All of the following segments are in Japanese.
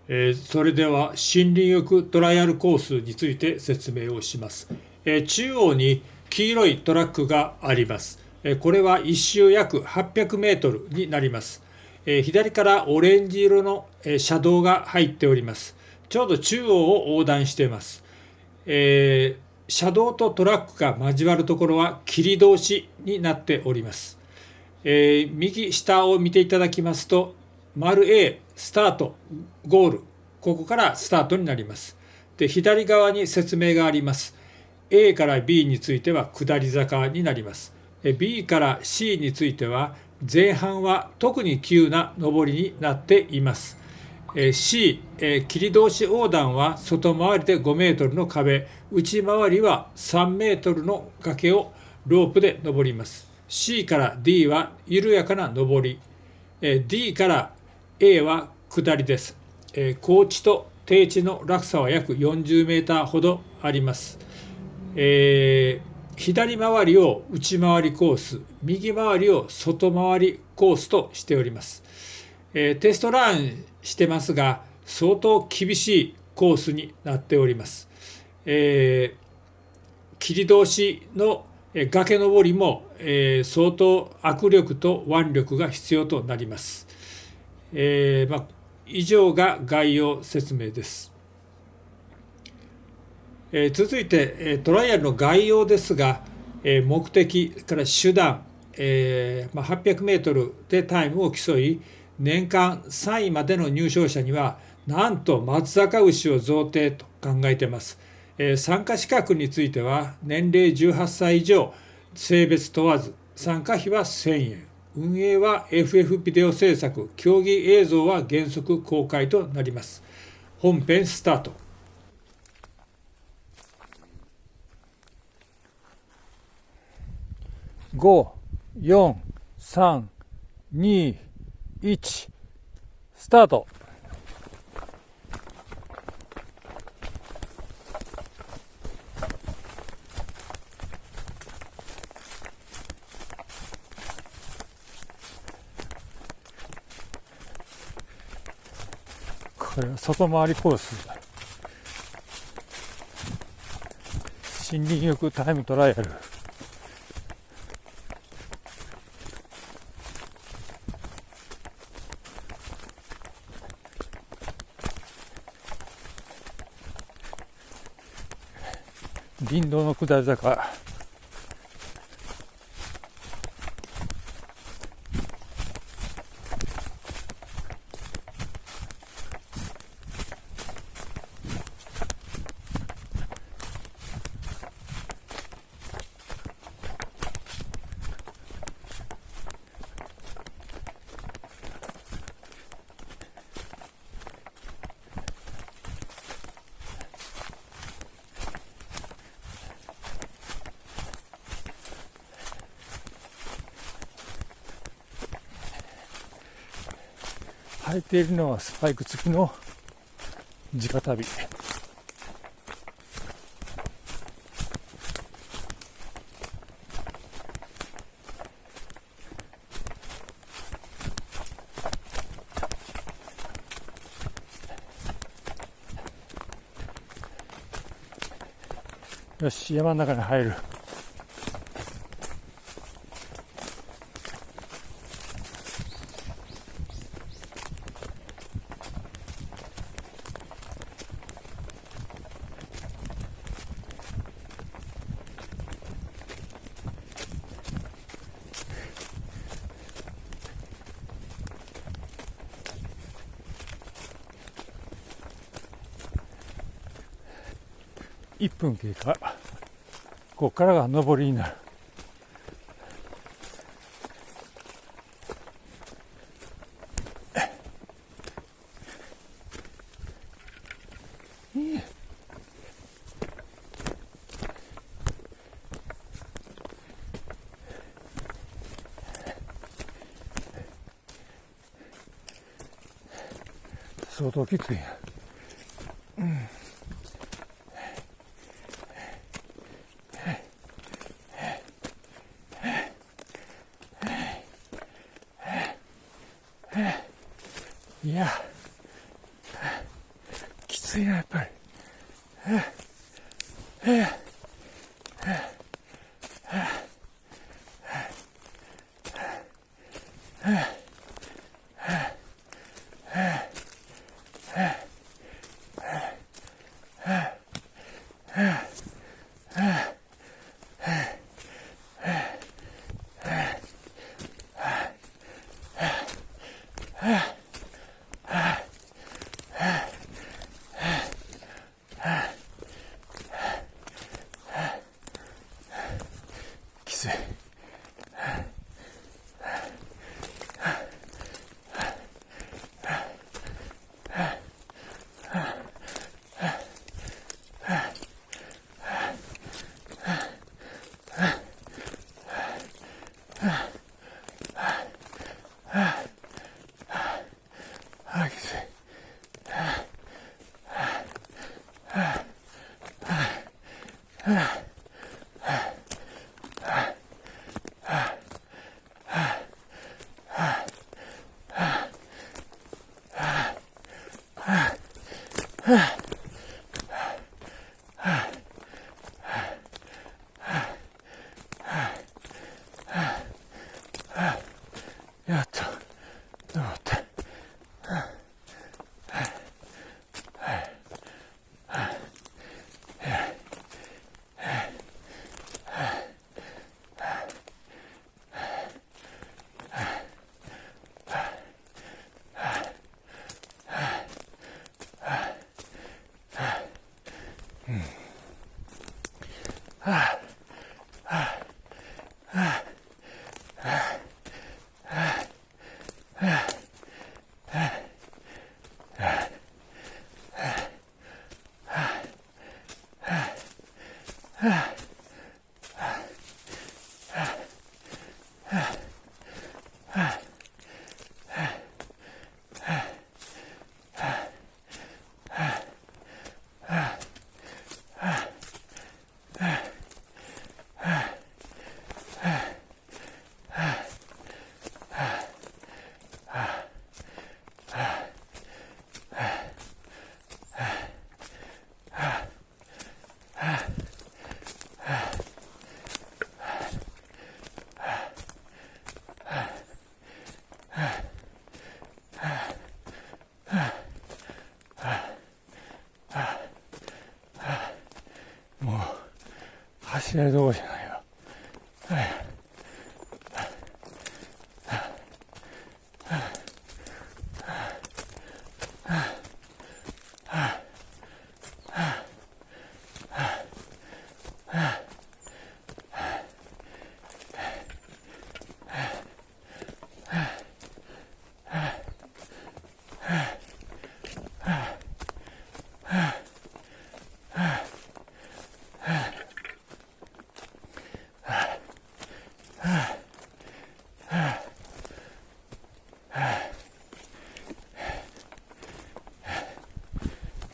それでは森林浴トライアルコースについて説明をします。中央に黄色いトラックがあります。これは1周約800メートルになります。左からオレンジ色の車道が入っております。ちょうど中央を横断しています。車道とトラックが交わるところは切り通しになっております。右下を見ていただきますと、丸 A、スタート、ゴール、ここからスタートになります。で、左側に説明があります。A から B については下り坂になります。B から C については前半は特に急な上りになっています。C、切り通し横断は外回りで5メートルの壁、内回りは3メートルの崖をロープで登ります。C から D は緩やかな上り、D から A は下りです。高地と低地の落差は約40メーターほどあります。左回りを内回りコース、右回りを外回りコースとしております。テストランしてますが、相当厳しいコースになっております。切り通しの崖登りも、相当握力と腕力が必要となります。以上が概要説明です。続いてトライアルの概要ですが、目的から手段、800メートルでタイムを競い、年間3位までの入賞者にはなんと松阪牛を贈呈と考えています。参加資格については年齢18歳以上、性別問わず、参加費は1000円、運営は FF ビデオ制作、競技映像は原則公開となります。本編スタート。5、4、3、2、1、スタート。これは外回りコース。森林浴タイムトライアル。林道の下り坂。履いているのはスパイク付きの直旅。よし、山の中に入る。1分経過。ここからが上りになる。相当きつい。いや、ついな、やっぱり。きつい。きつい。やっと登った。もう走れるとこじゃないわ。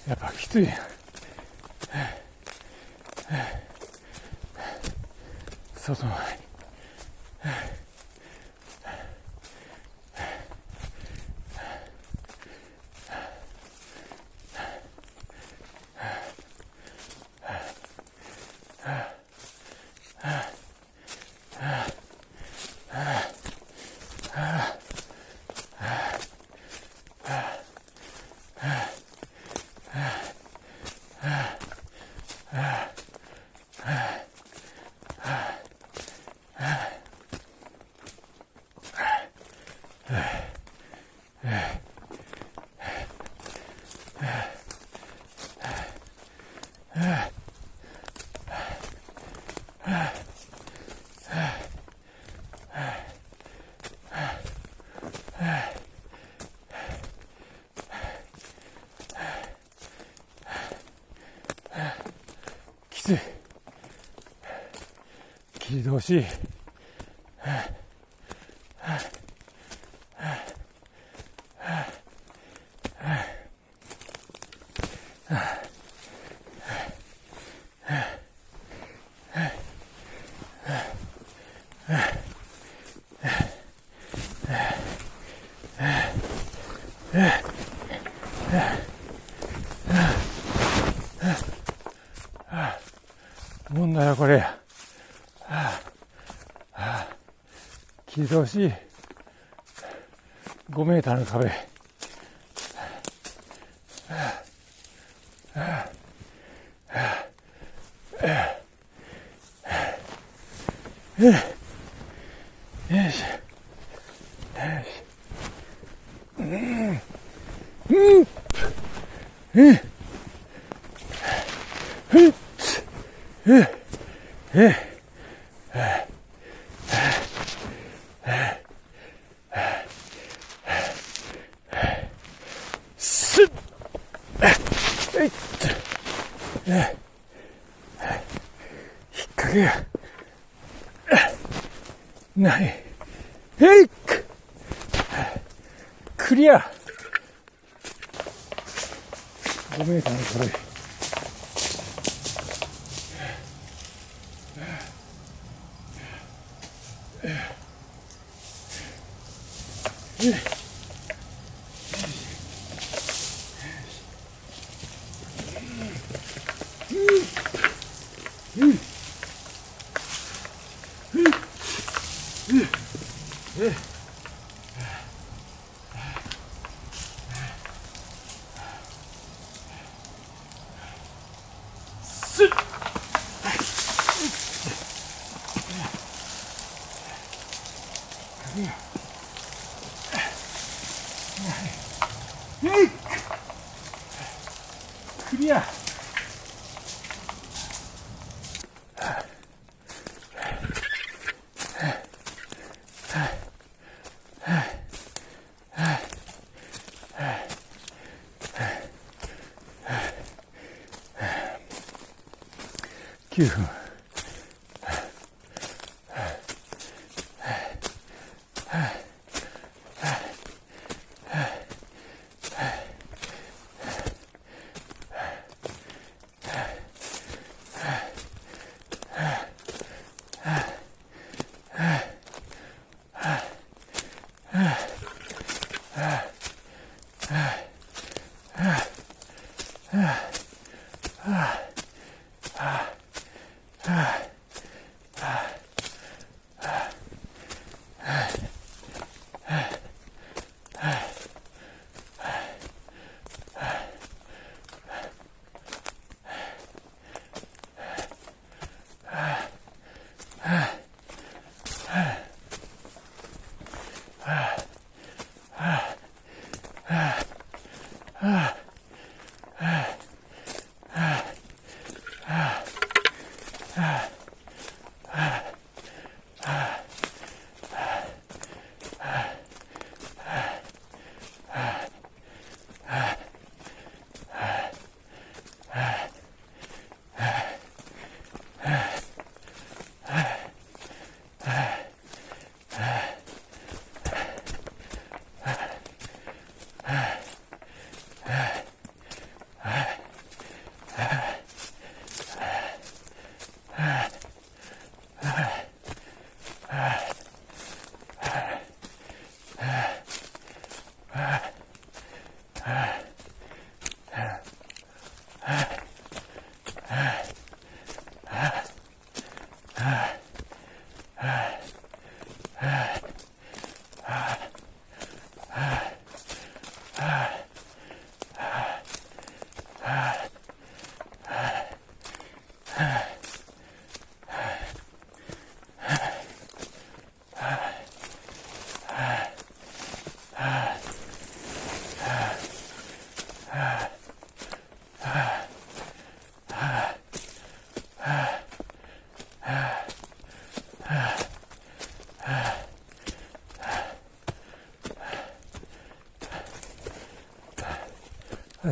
やっぱきつい。外回り。きつい。切り通し。んだよこれ。気通し5メーターの壁。よし。引っ掛けがない。クリア。5メーターの壁。クリア。9分。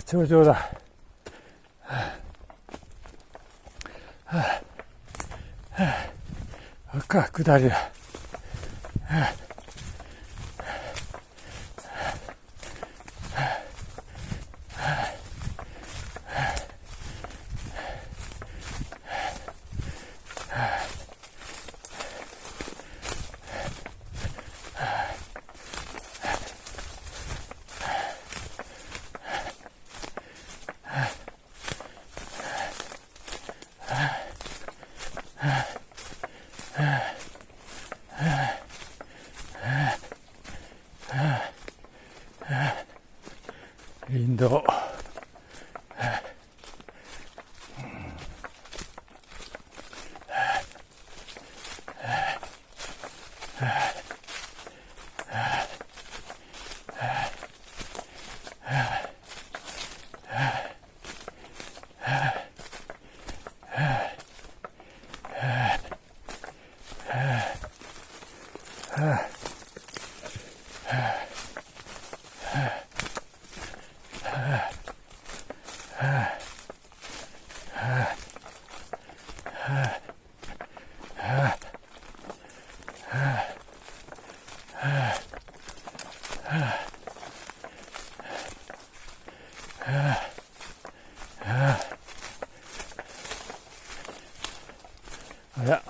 頂上だ。下りだ。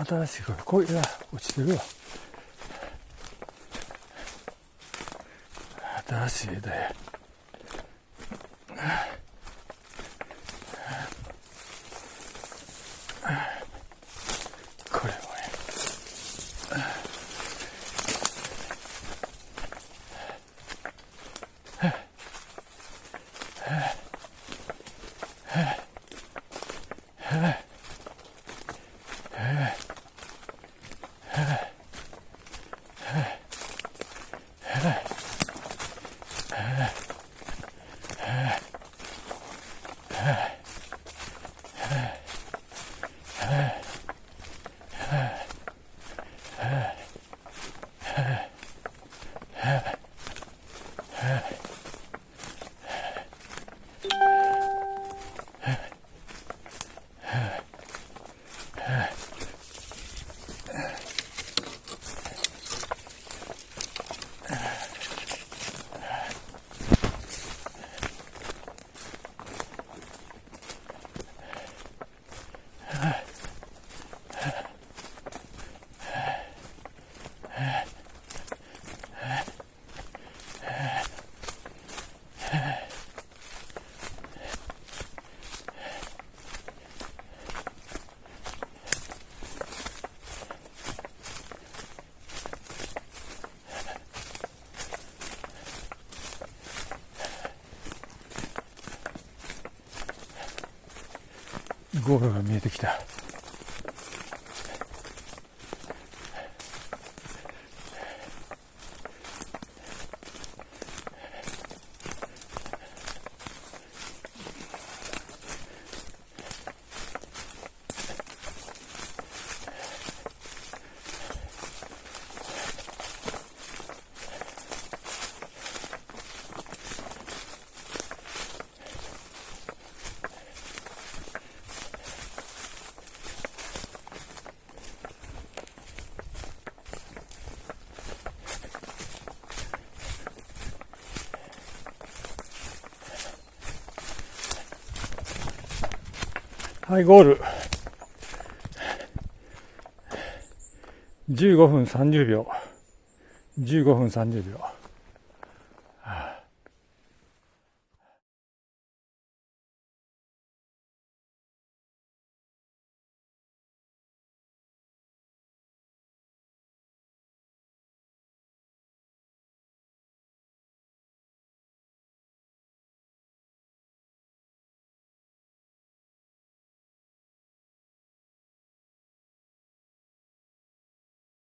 新しいこれが落ちてるわ。新しい枝や。これもね。ゴールが見えてきた。はい、ゴール。15分30秒。15分30秒。